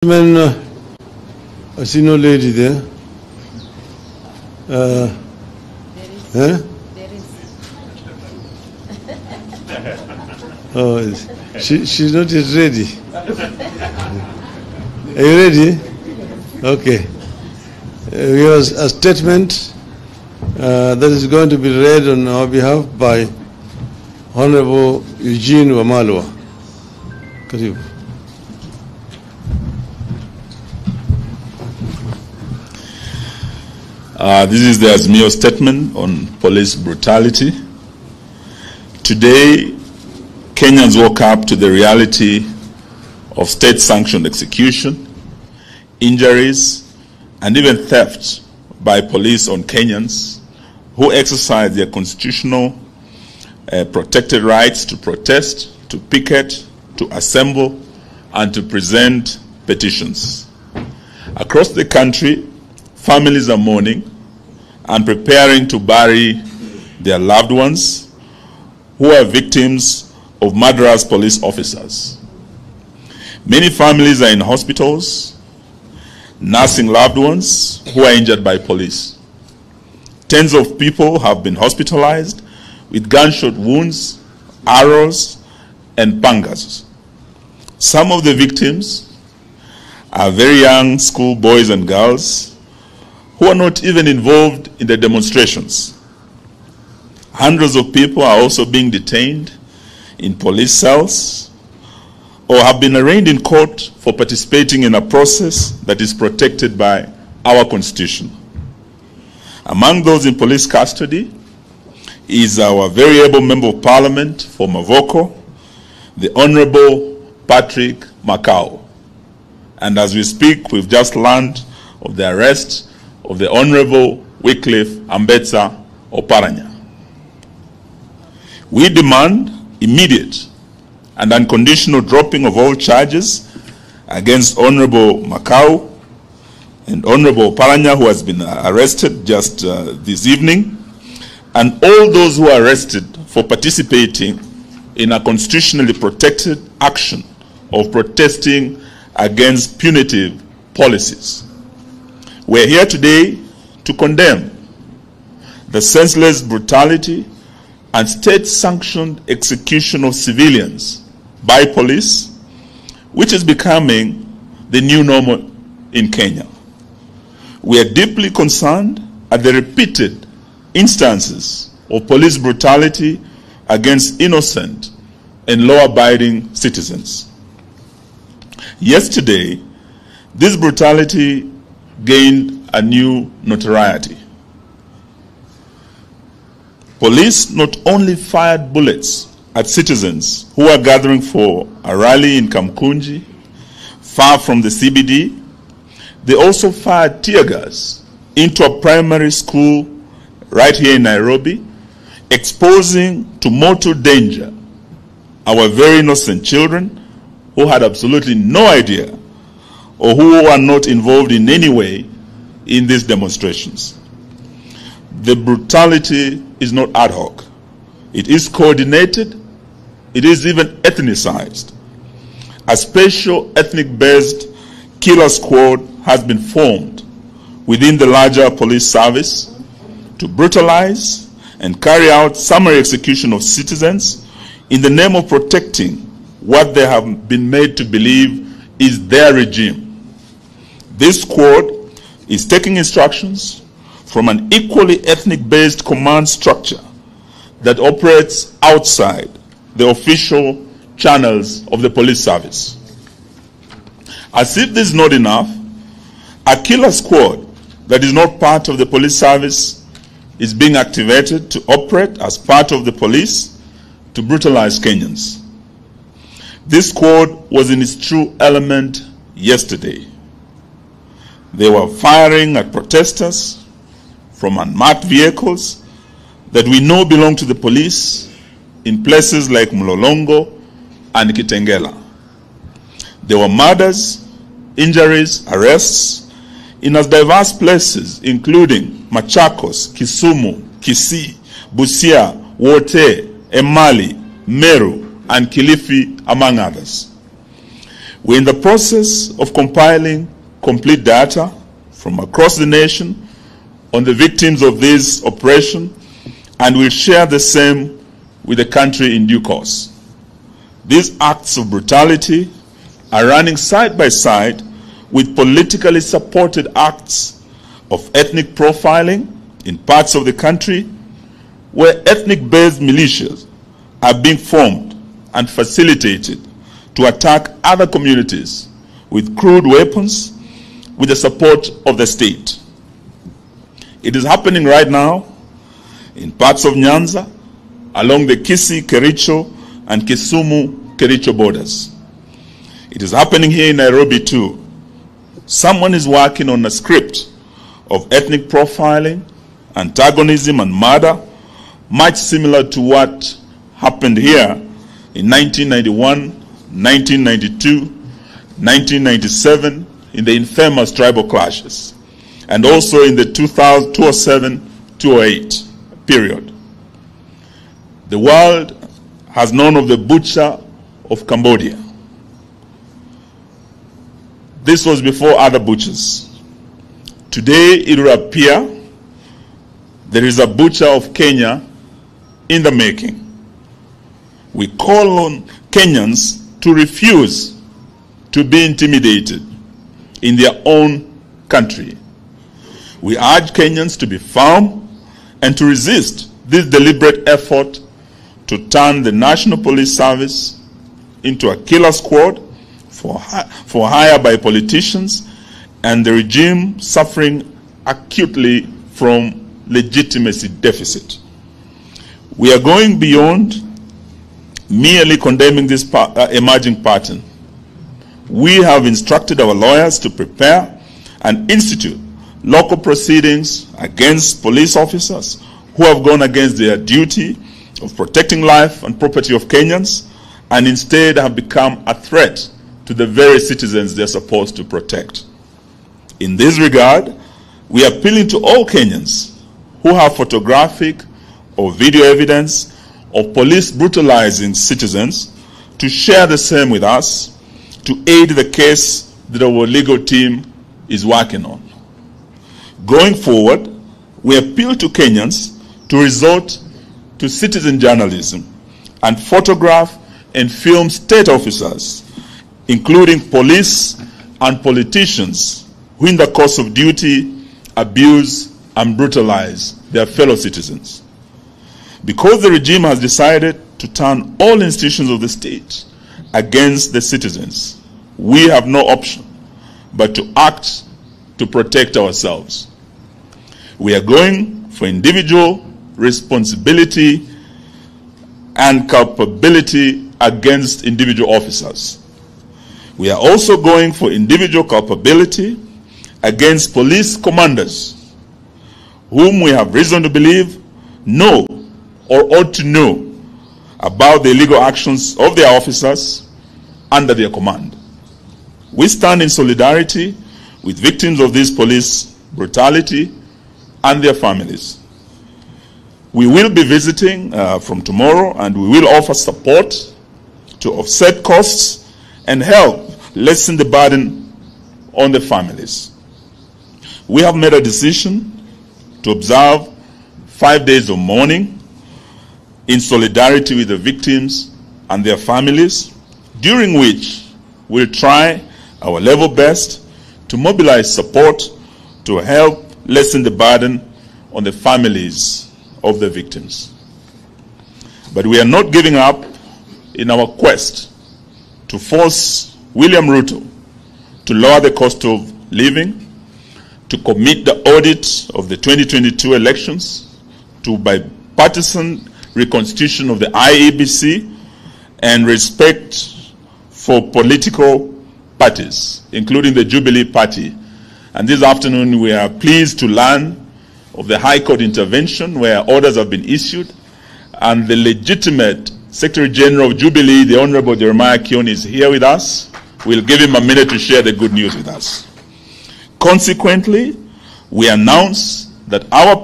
I see no lady there. There is. Oh, she's not yet ready. Are you ready? Okay. We have a statement that is going to be read on our behalf by Honorable Eugene Wamalwa. Karibu. This is the Azimio statement on police brutality. Today, Kenyans woke up to the reality of state-sanctioned execution, injuries, and even theft by police on Kenyans who exercise their constitutional protected rights to protest, to picket, to assemble, and to present petitions. Across the country, families are mourning and preparing to bury their loved ones who are victims of murderous police officers. Many families are in hospitals, nursing loved ones who are injured by police. Tens of people have been hospitalized with gunshot wounds, arrows, and pangas. Some of the victims are very young school boys and girls who are not even involved in the demonstrations. Hundreds of people are also being detained in police cells or have been arraigned in court for participating in a process that is protected by our Constitution. Among those in police custody is our very able Member of Parliament for Mavoko, the Honorable Patrick Makau. And as we speak, we've just learned of the arrest of the Honorable Wycliffe Ambetsa Oparanya. We demand immediate and unconditional dropping of all charges against Honorable Makau and Honorable Oparanya, who has been arrested just this evening, and all those who are arrested for participating in a constitutionally protected action of protesting against punitive policies. We're here today to condemn the senseless brutality and state-sanctioned execution of civilians by police, which is becoming the new normal in Kenya. We are deeply concerned at the repeated instances of police brutality against innocent and law-abiding citizens. Yesterday, this brutality gained a new notoriety. Police not only fired bullets at citizens who were gathering for a rally in Kamkunji, far from the CBD, they also fired tear gas into a primary school right here in Nairobi, exposing to mortal danger our very innocent children who had absolutely no idea or who are not involved in any way in these demonstrations. The brutality is not ad hoc. It is coordinated. It is even ethnicized. A special ethnic-based killer squad has been formed within the larger police service to brutalize and carry out summary execution of citizens in the name of protecting what they have been made to believe is their regime. This squad is taking instructions from an equally ethnic-based command structure that operates outside the official channels of the police service. As if this is not enough, a killer squad that is not part of the police service is being activated to operate as part of the police to brutalize Kenyans. This squad was in its true element yesterday. They were firing at protesters from unmarked vehicles that we know belong to the police in places like Mlolongo and Kitengela. There were murders, injuries, arrests in as diverse places including Machakos, Kisumu, Kisii, Busia, Wote, Emali, Meru, and Kilifi, among others. We're in the process of compiling complete data from across the nation on the victims of this oppression, and we'll share the same with the country in due course. These acts of brutality are running side by side with politically supported acts of ethnic profiling in parts of the country where ethnic-based militias are being formed and facilitated to attack other communities with crude weapons with the support of the state. It is happening right now in parts of Nyanza, along the Kisii-Kericho and Kisumu-Kericho borders. It is happening here in Nairobi too. Someone is working on a script of ethnic profiling, antagonism, and murder, much similar to what happened here in 1991, 1992, 1997, in the infamous tribal clashes, and also in the 2007-2008 period. The world has known of the butcher of Cambodia. This was before other butchers. Today, it will appear there is a butcher of Kenya in the making. We call on Kenyans to refuse to be intimidated in their own country. We urge Kenyans to be firm and to resist this deliberate effort to turn the National Police Service into a killer squad for hire by politicians, and the regime suffering acutely from legitimacy deficit. We are going beyond merely condemning this emerging pattern. We have instructed our lawyers to prepare and institute local proceedings against police officers who have gone against their duty of protecting life and property of Kenyans and instead have become a threat to the very citizens they're supposed to protect. In this regard, we are appealing to all Kenyans who have photographic or video evidence of police brutalizing citizens to share the same with us to aid the case that our legal team is working on. Going forward, we appeal to Kenyans to resort to citizen journalism and photograph and film state officers, including police and politicians who in the course of duty abuse and brutalize their fellow citizens. Because the regime has decided to turn all institutions of the state against the citizens, we have no option but to act to protect ourselves. We are going for individual responsibility and culpability against individual officers. We are also going for individual culpability against police commanders whom we have reason to believe know or ought to know about the illegal actions of their officers under their command. We stand in solidarity with victims of this police brutality and their families. We will be visiting from tomorrow, and we will offer support to offset costs and help lessen the burden on the families. We have made a decision to observe 5 days of mourning in solidarity with the victims and their families, during which we'll try our level best to mobilize support to help lessen the burden on the families of the victims. But we are not giving up in our quest to force William Ruto to lower the cost of living, to commit the audit of the 2022 elections, to bipartisan reconstitution of the IEBC, and respect for political parties, including the Jubilee Party. And this afternoon we are pleased to learn of the High Court intervention where orders have been issued, and the legitimate Secretary General of Jubilee, the Honorable Jeremiah Kion, is here with us. We'll give him a minute to share the good news with us. Consequently, we announce that our